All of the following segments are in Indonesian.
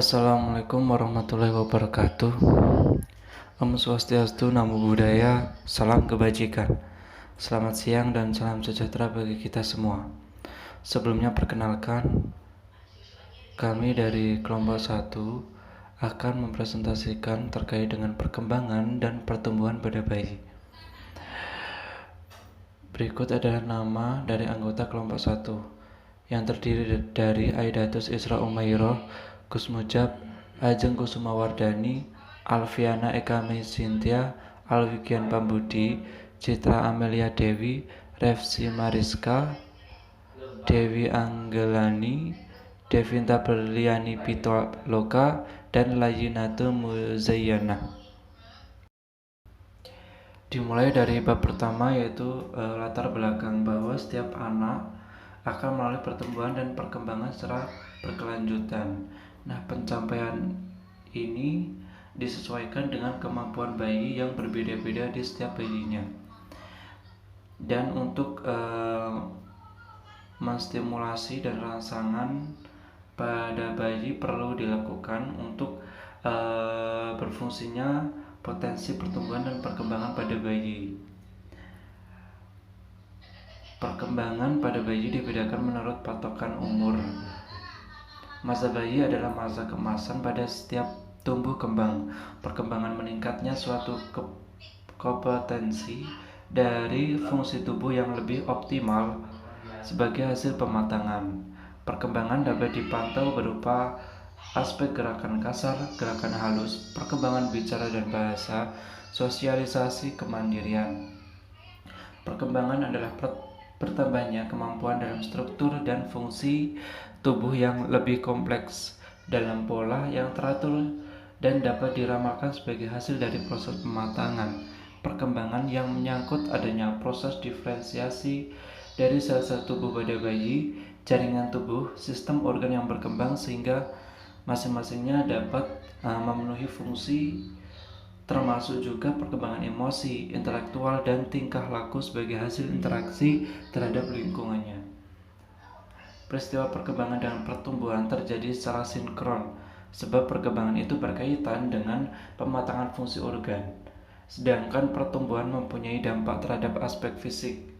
Assalamualaikum warahmatullahi wabarakatuh. Om Swastiastu, Namo Buddhaya, salam kebajikan. Selamat siang dan salam sejahtera bagi kita semua. Sebelumnya perkenalkan, kami dari kelompok 1 akan mempresentasikan terkait dengan perkembangan dan pertumbuhan pada bayi. Berikut adalah nama dari anggota kelompok 1 yang terdiri dari Aidatus Isra Umairah, Gus Mujab, Ajeng Kusumawardani, Alfiana Ekami Sintia, Alwikian Pambudi, Citra Amelia Dewi, Refsi Mariska, Dewi Anggelani, Devinta Berliani Pitaloka, dan Layinatu Muzayyana. Dimulai dari bab pertama, yaitu latar belakang bahwa setiap anak akan melalui pertumbuhan dan perkembangan secara berkelanjutan. Nah, pencapaian ini disesuaikan dengan kemampuan bayi yang berbeda-beda di setiap bayinya. Dan untuk menstimulasi dan rangsangan pada bayi perlu dilakukan untuk berfungsinya potensi pertumbuhan dan perkembangan pada bayi. Perkembangan pada bayi dibedakan menurut patokan umur. Masa bayi adalah masa kemasan pada setiap tumbuh kembang. Perkembangan meningkatnya suatu kompetensi dari fungsi tubuh yang lebih optimal sebagai hasil pematangan. Perkembangan dapat dipantau berupa aspek gerakan kasar, gerakan halus, perkembangan bicara dan bahasa, sosialisasi, kemandirian. Perkembangan adalah bertambahnya kemampuan dalam struktur dan fungsi tubuh yang lebih kompleks dalam pola yang teratur dan dapat diramalkan sebagai hasil dari proses pematangan. Perkembangan yang menyangkut adanya proses diferensiasi dari sel-sel tubuh pada bayi, jaringan tubuh, sistem organ yang berkembang sehingga masing-masingnya dapat memenuhi fungsi, termasuk juga perkembangan emosi, intelektual, dan tingkah laku sebagai hasil interaksi terhadap lingkungannya. Peristiwa perkembangan dan pertumbuhan terjadi secara sinkron, sebab perkembangan itu berkaitan dengan pematangan fungsi organ, sedangkan pertumbuhan mempunyai dampak terhadap aspek fisik.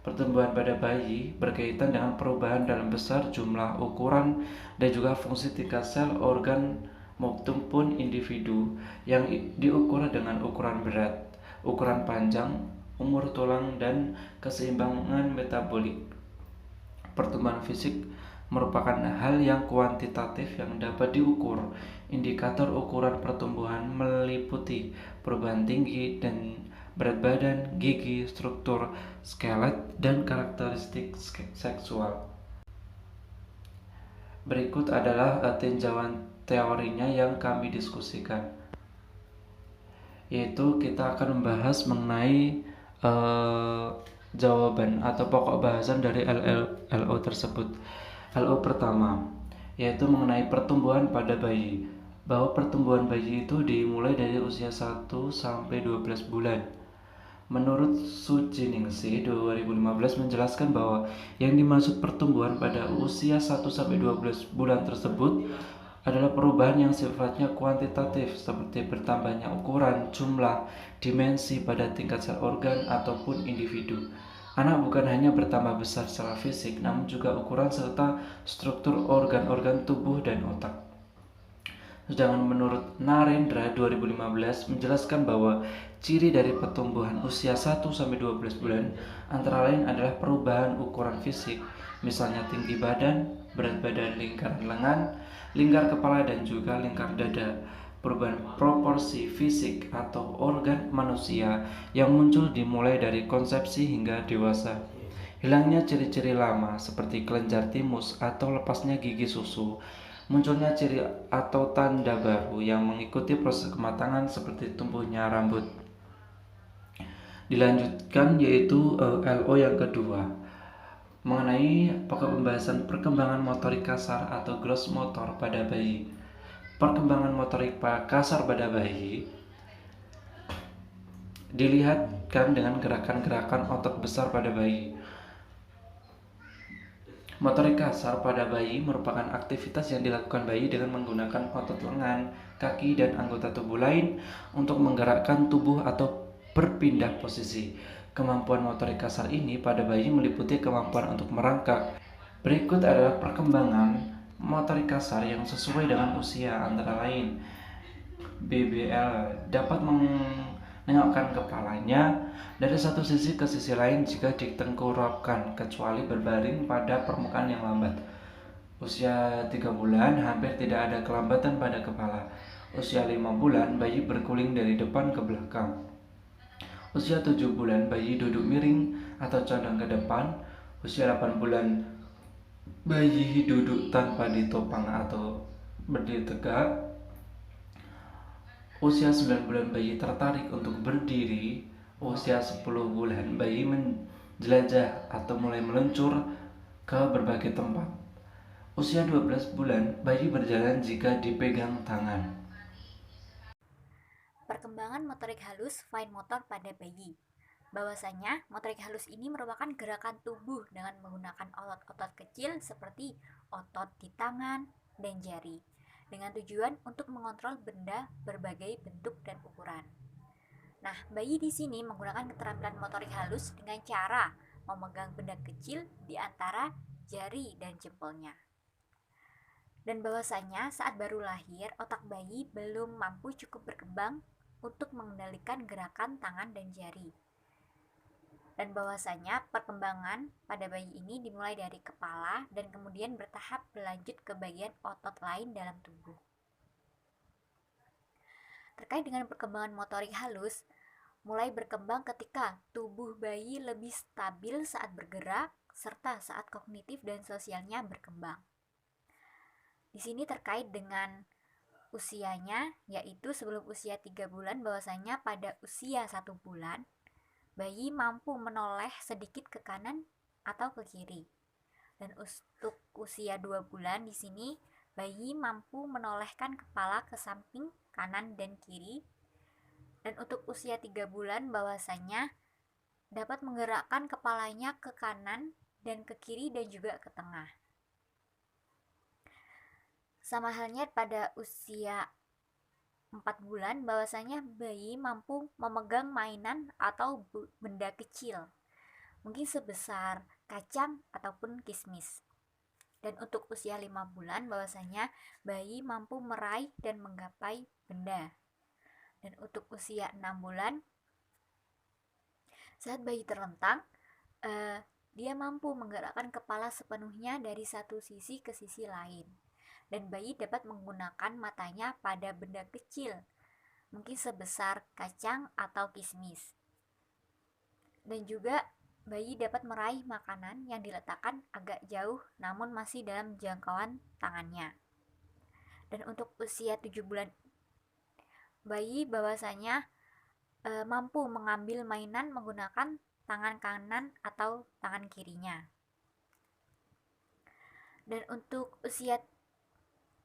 Pertumbuhan pada bayi berkaitan dengan perubahan dalam besar, jumlah, ukuran, dan juga fungsi tingkat sel, organ, maupun individu yang diukur dengan ukuran berat, ukuran panjang, umur tulang, dan keseimbangan metabolik. Pertumbuhan fisik merupakan hal yang kuantitatif yang dapat diukur. Indikator ukuran pertumbuhan meliputi perubahan tinggi dan berat badan, gigi, struktur skelet, dan karakteristik seksual. Berikut adalah tinjauan teorinya yang kami diskusikan, yaitu kita akan membahas mengenai jawaban atau pokok bahasan dari LO tersebut. LO pertama yaitu mengenai pertumbuhan pada bayi, bahwa pertumbuhan bayi itu dimulai dari usia 1 sampai 12 bulan. Menurut Su Jiningsi 2015 menjelaskan bahwa yang dimaksud pertumbuhan pada usia 1 sampai 12 bulan tersebut adalah perubahan yang sifatnya kuantitatif seperti bertambahnya ukuran, jumlah, dimensi pada tingkat sel organ ataupun individu. Anak bukan hanya bertambah besar secara fisik, namun juga ukuran serta struktur organ-organ tubuh dan otak. Sedangkan menurut Narendra 2015 menjelaskan bahwa ciri dari pertumbuhan usia 1 sampai 12 bulan antara lain adalah perubahan ukuran fisik, misalnya tinggi badan, berat badan, lingkaran lengan, lingkar kepala, dan juga lingkar dada. Perubahan proporsi fisik atau organ manusia yang muncul dimulai dari konsepsi hingga dewasa. Hilangnya ciri-ciri lama seperti kelenjar timus atau lepasnya gigi susu, munculnya ciri atau tanda baru yang mengikuti proses kematangan seperti tumbuhnya rambut. Dilanjutkan yaitu LO yang kedua mengenai pokok pembahasan perkembangan motorik kasar atau gross motor pada bayi. Perkembangan motorik kasar pada bayi dilihatkan dengan gerakan-gerakan otot besar pada bayi. Motorik kasar pada bayi merupakan aktivitas yang dilakukan bayi dengan menggunakan otot lengan, kaki, dan anggota tubuh lain untuk menggerakkan tubuh atau berpindah posisi. Kemampuan motorik kasar ini pada bayi meliputi kemampuan untuk merangkak. Berikut adalah perkembangan motorik kasar yang sesuai dengan usia, antara lain BBL dapat menengokkan kepalanya dari satu sisi ke sisi lain jika ditengkurapkan, kecuali berbaring pada permukaan yang lambat. Usia 3 bulan hampir tidak ada kelambatan pada kepala. Usia 5 bulan bayi berguling dari depan ke belakang. Usia 7 bulan bayi duduk miring atau condong ke depan. Usia 8 bulan bayi duduk tanpa ditopang atau berdiri tegak. Usia 9 bulan bayi tertarik untuk berdiri. Usia 10 bulan bayi menjelajah atau mulai meluncur ke berbagai tempat. Usia 12 bulan bayi berjalan jika dipegang tangan. Perkembangan motorik halus fine motor pada bayi. Bahwasanya, motorik halus ini merupakan gerakan tubuh dengan menggunakan otot-otot kecil seperti otot di tangan dan jari, dengan tujuan untuk mengontrol benda berbagai bentuk dan ukuran. Nah, bayi di sini menggunakan keterampilan motorik halus dengan cara memegang benda kecil di antara jari dan jempolnya. Dan bahwasanya saat baru lahir, otak bayi belum mampu cukup berkembang untuk mengendalikan gerakan tangan dan jari. Dan bahwasanya perkembangan pada bayi ini dimulai dari kepala dan kemudian bertahap berlanjut ke bagian otot lain dalam tubuh. Terkait dengan perkembangan motorik halus, mulai berkembang ketika tubuh bayi lebih stabil saat bergerak serta saat kognitif dan sosialnya berkembang. Di sini terkait dengan usianya, yaitu sebelum usia 3 bulan, bahwasanya pada usia 1 bulan bayi mampu menoleh sedikit ke kanan atau ke kiri. Dan untuk usia 2 bulan di sini bayi mampu menolehkan kepala ke samping kanan dan kiri. Dan untuk usia 3 bulan bahwasanya dapat menggerakkan kepalanya ke kanan dan ke kiri dan juga ke tengah. Sama halnya pada usia 4 bulan bahwasanya bayi mampu memegang mainan atau benda kecil, mungkin sebesar kacang ataupun kismis. Dan untuk usia 5 bulan bahwasanya bayi mampu meraih dan menggapai benda. Dan untuk usia 6 bulan, saat bayi terlentang, dia mampu menggerakkan kepala sepenuhnya dari satu sisi ke sisi lain. Dan bayi dapat menggunakan matanya pada benda kecil, mungkin sebesar kacang atau kismis. Dan juga bayi dapat meraih makanan yang diletakkan agak jauh namun masih dalam jangkauan tangannya. Dan untuk usia 7 bulan bayi bahwasanya mampu mengambil mainan menggunakan tangan kanan atau tangan kirinya. Dan untuk usia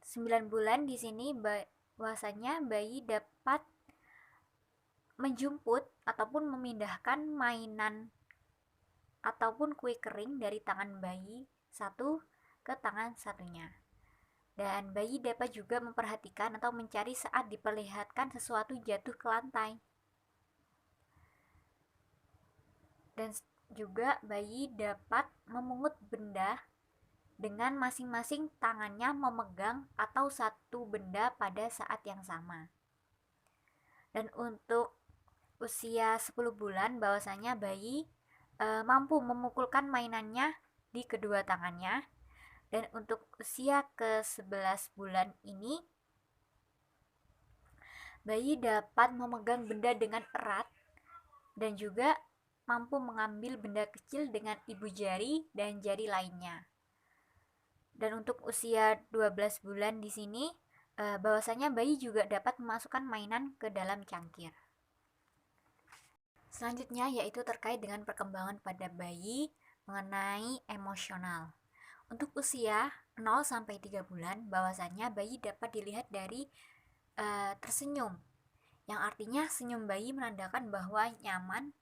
9 bulan di sini bahwasanya bayi dapat menjemput ataupun memindahkan mainan ataupun kue kering dari tangan bayi satu ke tangan satunya. Dan bayi dapat juga memperhatikan atau mencari saat diperlihatkan sesuatu jatuh ke lantai. Dan juga bayi dapat memungut benda dengan masing-masing tangannya memegang atau satu benda pada saat yang sama. Dan untuk usia 10 bulan bahwasanya bayi mampu memukulkan mainannya di kedua tangannya. Dan untuk usia ke-11 bulan ini bayi dapat memegang benda dengan erat dan juga mampu mengambil benda kecil dengan ibu jari dan jari lainnya. Dan untuk usia 12 bulan di sini bahwasanya bayi juga dapat memasukkan mainan ke dalam cangkir. Selanjutnya yaitu terkait dengan perkembangan pada bayi mengenai emosional. Untuk usia 0 sampai 3 bulan bahwasanya bayi dapat dilihat dari tersenyum, yang artinya senyum bayi menandakan bahwa nyaman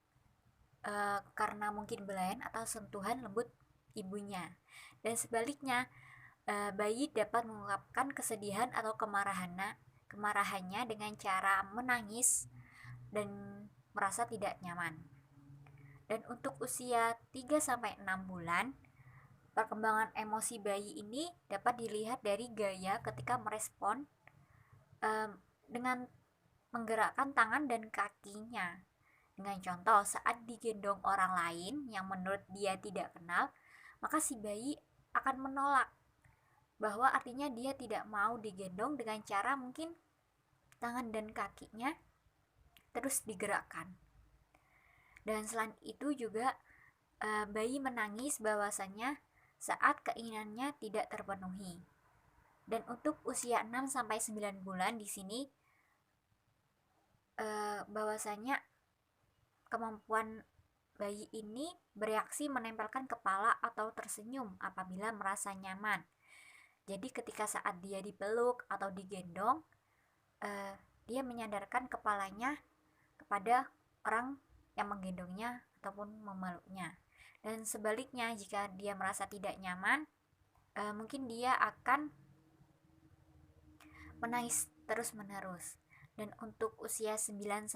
karena mungkin belayan atau sentuhan lembut ibunya. Dan sebaliknya, bayi dapat mengungkapkan kesedihan atau kemarahannya dengan cara menangis dan merasa tidak nyaman. Dan untuk usia 3-6 bulan, perkembangan emosi bayi ini dapat dilihat dari gaya ketika merespon dengan menggerakkan tangan dan kakinya. Dengan contoh, saat digendong orang lain yang menurut dia tidak kenal, maka si bayi akan menolak, bahwa artinya dia tidak mau digendong dengan cara mungkin tangan dan kakinya terus digerakkan. Dan selain itu juga bayi menangis bahwasanya saat keinginannya tidak terpenuhi. Dan untuk usia 6-9 bulan di sini bahwasanya kemampuan bayi ini bereaksi menempelkan kepala atau tersenyum apabila merasa nyaman. Jadi ketika saat dia dipeluk atau digendong, dia menyandarkan kepalanya kepada orang yang menggendongnya ataupun memeluknya. Dan sebaliknya, jika dia merasa tidak nyaman, mungkin dia akan menangis terus-menerus. Dan untuk usia 9-10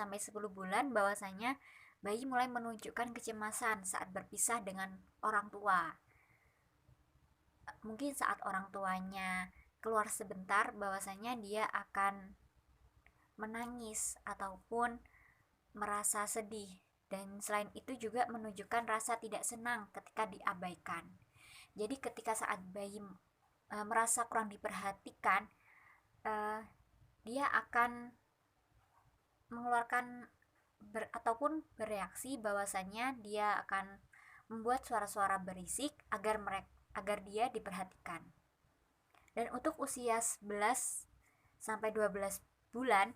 bulan, bahwasanya bayi mulai menunjukkan kecemasan saat berpisah dengan orang tua. Mungkin saat orang tuanya keluar sebentar, bahwasanya dia akan menangis ataupun merasa sedih. Dan selain itu juga menunjukkan rasa tidak senang ketika diabaikan. Jadi ketika saat bayi merasa kurang diperhatikan, dia akan mengeluarkan ataupun bereaksi bahwasanya dia akan membuat suara-suara berisik agar dia diperhatikan. Dan untuk usia 11-12 bulan,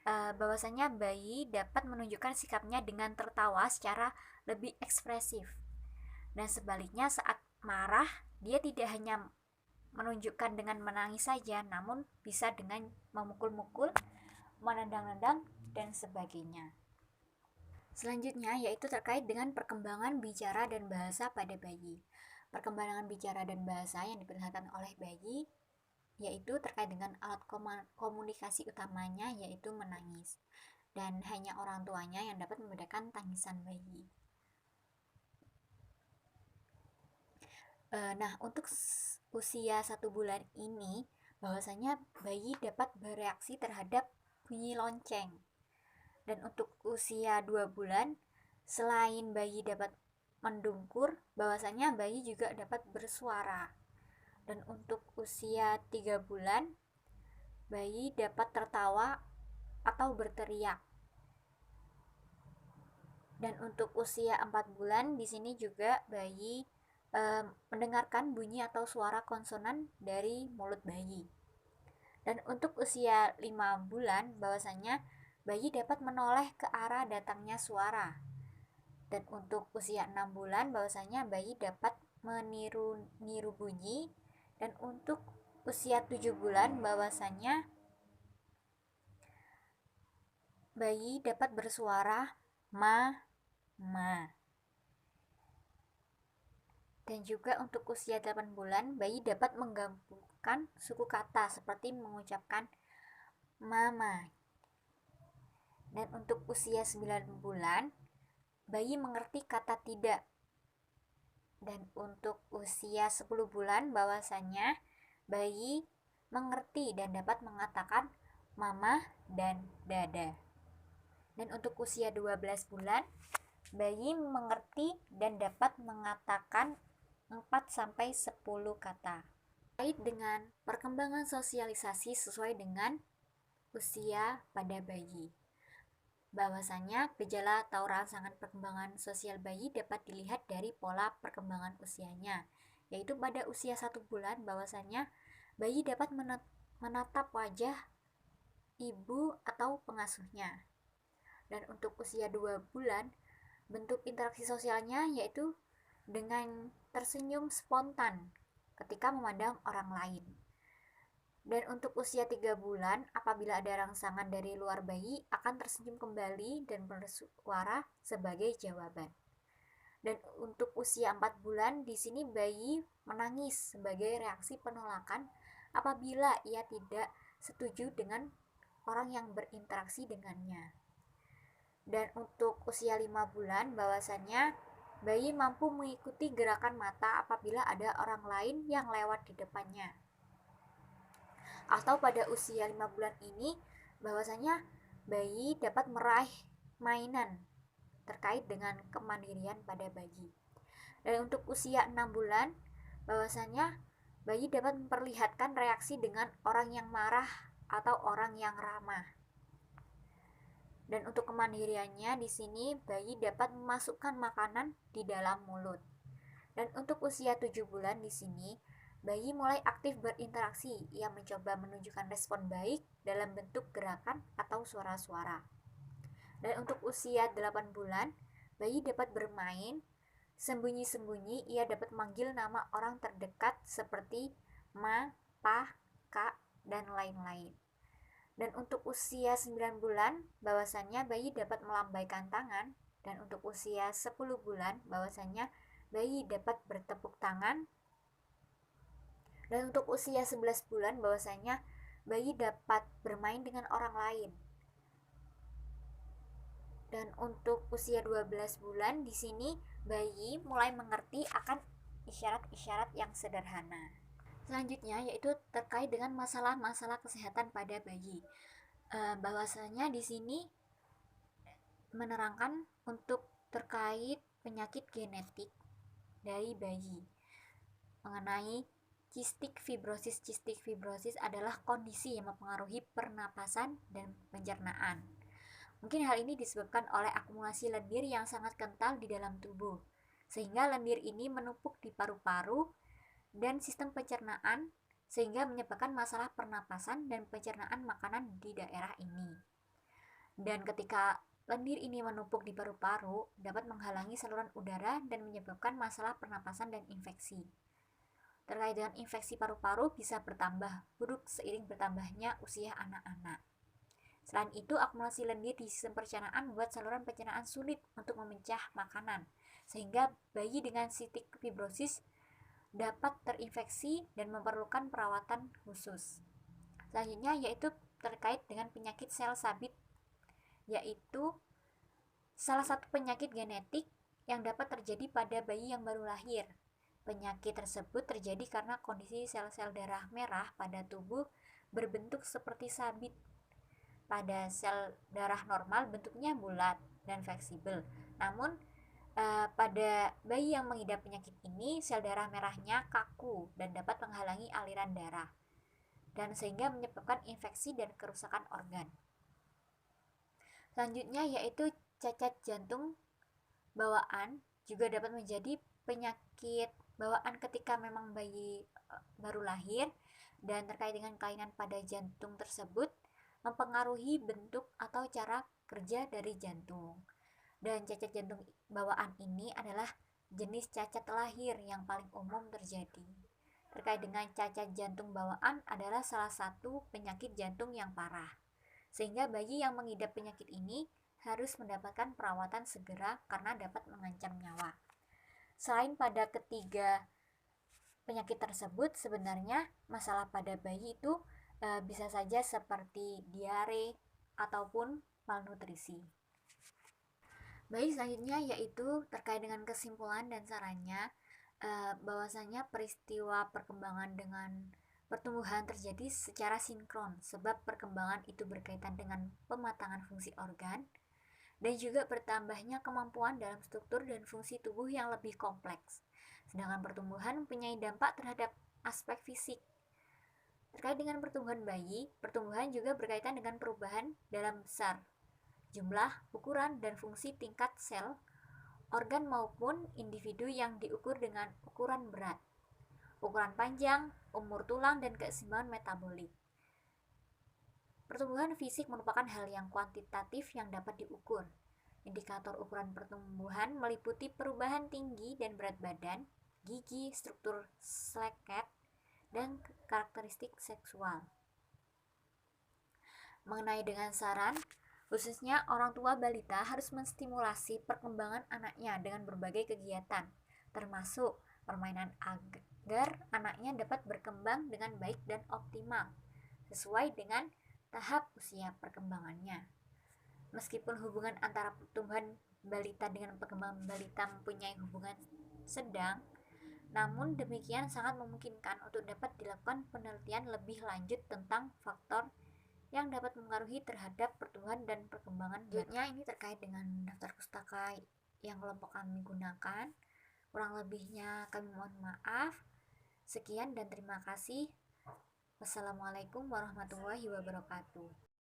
bahwasanya bayi dapat menunjukkan sikapnya dengan tertawa secara lebih ekspresif. Dan sebaliknya, saat marah, dia tidak hanya menunjukkan dengan menangis saja, namun bisa dengan memukul-mukul, menendang-nendang, dan sebagainya. Selanjutnya yaitu terkait dengan perkembangan bicara dan bahasa pada bayi. Perkembangan bicara dan bahasa yang diperlihatkan oleh bayi yaitu terkait dengan alat komunikasi utamanya, yaitu menangis. Dan hanya orang tuanya yang dapat membedakan tangisan bayi. Nah, untuk usia 1 bulan ini, bahwasanya bayi dapat bereaksi terhadap bunyi lonceng. Dan untuk usia 2 bulan, selain bayi dapat mendungkur, bahwasanya bayi juga dapat bersuara. Dan untuk usia 3 bulan, bayi dapat tertawa atau berteriak. Dan untuk usia 4 bulan, di sini juga bayi mendengarkan bunyi atau suara konsonan dari mulut bayi. Dan untuk usia 5 bulan, bahwasanya bayi dapat menoleh ke arah datangnya suara. Dan untuk usia 6 bulan, bahwasanya bayi dapat meniru bunyi. Dan untuk usia 7 bulan, bahwasanya bayi dapat bersuara ma. Dan juga untuk usia 8 bulan, bayi dapat menggabungkan suku kata seperti mengucapkan mama. Dan untuk usia 9 bulan, bayi mengerti kata tidak. Dan untuk usia 10 bulan, bahwasanya bayi mengerti dan dapat mengatakan mama dan dada. Dan untuk usia 12 bulan, bayi mengerti dan dapat mengatakan 4-10 kata. Terkait dengan perkembangan sosialisasi sesuai dengan usia pada bayi, bahwasanya gejala atau rangsangan perkembangan sosial bayi dapat dilihat dari pola perkembangan usianya, yaitu pada usia 1 bulan, bahwasanya bayi dapat menatap wajah ibu atau pengasuhnya. Dan untuk usia 2 bulan, bentuk interaksi sosialnya yaitu dengan tersenyum spontan ketika memandang orang lain. Dan untuk usia 3 bulan, apabila ada rangsangan dari luar bayi, akan tersenyum kembali dan bersuara sebagai jawaban. Dan untuk usia 4 bulan, di sini bayi menangis sebagai reaksi penolakan apabila ia tidak setuju dengan orang yang berinteraksi dengannya. Dan untuk usia 5 bulan, bahwasannya bayi mampu mengikuti gerakan mata apabila ada orang lain yang lewat di depannya. Atau pada usia 5 bulan ini, bahwasanya bayi dapat meraih mainan terkait dengan kemandirian pada bayi. Dan untuk usia 6 bulan, bahwasanya bayi dapat memperlihatkan reaksi dengan orang yang marah atau orang yang ramah. Dan untuk kemandiriannya di sini bayi dapat memasukkan makanan di dalam mulut. Dan untuk usia 7 bulan di sini bayi mulai aktif berinteraksi. Ia mencoba menunjukkan respon baik dalam bentuk gerakan atau suara-suara. Dan untuk usia 8 bulan, bayi dapat bermain. Sembunyi-sembunyi ia dapat memanggil nama orang terdekat seperti ma, pa, kak, dan lain-lain. Dan untuk usia 9 bulan, bahwasannya bayi dapat melambaikan tangan. Dan untuk usia 10 bulan, bahwasannya bayi dapat bertepuk tangan. Dan untuk usia 11 bulan, bahwasannya bayi dapat bermain dengan orang lain. Dan untuk usia 12 bulan di sini bayi mulai mengerti akan isyarat-isyarat yang sederhana. Selanjutnya yaitu terkait dengan masalah-masalah kesehatan pada bayi. Bahwasanya di sini menerangkan untuk terkait penyakit genetik dari bayi mengenai cystic fibrosis. Cystic fibrosis adalah kondisi yang mempengaruhi pernapasan dan pencernaan. Mungkin hal ini disebabkan oleh akumulasi lendir yang sangat kental di dalam tubuh, sehingga lendir ini menumpuk di paru-paru dan sistem pencernaan, sehingga menyebabkan masalah pernapasan dan pencernaan makanan di daerah ini. Dan ketika lendir ini menumpuk di paru-paru, dapat menghalangi saluran udara dan menyebabkan masalah pernapasan dan infeksi. Terkait dengan infeksi paru-paru bisa bertambah buruk seiring bertambahnya usia anak-anak. Selain itu, akumulasi lendir di sistem pencernaan membuat saluran pencernaan sulit untuk memecah makanan, sehingga bayi dengan cystic fibrosis dapat terinfeksi dan memerlukan perawatan khusus. Selanjutnya yaitu terkait dengan penyakit sel sabit, yaitu salah satu penyakit genetik yang dapat terjadi pada bayi yang baru lahir. Penyakit tersebut terjadi karena kondisi sel-sel darah merah pada tubuh berbentuk seperti sabit. Pada sel darah normal bentuknya bulat dan fleksibel. Namun pada bayi yang mengidap penyakit ini, sel darah merahnya kaku dan dapat menghalangi aliran darah, dan sehingga menyebabkan infeksi dan kerusakan organ. Selanjutnya yaitu cacat jantung bawaan juga dapat menjadi penyakit bawaan ketika memang bayi baru lahir, dan terkait dengan kelainan pada jantung tersebut mempengaruhi bentuk atau cara kerja dari jantung. Dan cacat jantung bawaan ini adalah jenis cacat lahir yang paling umum terjadi. Terkait dengan cacat jantung bawaan adalah salah satu penyakit jantung yang parah, sehingga bayi yang mengidap penyakit ini harus mendapatkan perawatan segera karena dapat mengancam nyawa. Selain pada ketiga penyakit tersebut, sebenarnya masalah pada bayi itu bisa saja seperti diare ataupun malnutrisi. Baik, selanjutnya yaitu terkait dengan kesimpulan dan sarannya, bahwasanya peristiwa perkembangan dengan pertumbuhan terjadi secara sinkron, sebab perkembangan itu berkaitan dengan pematangan fungsi organ dan juga bertambahnya kemampuan dalam struktur dan fungsi tubuh yang lebih kompleks. Sedangkan pertumbuhan mempunyai dampak terhadap aspek fisik. Terkait dengan pertumbuhan bayi, pertumbuhan juga berkaitan dengan perubahan dalam besar, jumlah, ukuran, dan fungsi tingkat sel, organ maupun individu yang diukur dengan ukuran berat, ukuran panjang, umur tulang, dan keseimbangan metabolik. Pertumbuhan fisik merupakan hal yang kuantitatif yang dapat diukur. Indikator ukuran pertumbuhan meliputi perubahan tinggi dan berat badan, gigi, struktur skelet, dan karakteristik seksual. Mengenai dengan saran, Khususnya orang tua balita harus menstimulasi perkembangan anaknya dengan berbagai kegiatan, termasuk permainan agar anaknya dapat berkembang dengan baik dan optimal, sesuai dengan tahap usia perkembangannya. Meskipun hubungan antara pertumbuhan balita dengan perkembangan balita mempunyai hubungan sedang, namun demikian sangat memungkinkan untuk dapat dilakukan penelitian lebih lanjut tentang faktor yang dapat mempengaruhi terhadap pertumbuhan dan perkembangan. Selanjutnya ini terkait dengan daftar pustaka yang kelompok kami gunakan. Kurang lebihnya kami mohon maaf. Sekian dan terima kasih. Wassalamualaikum warahmatullahi wabarakatuh.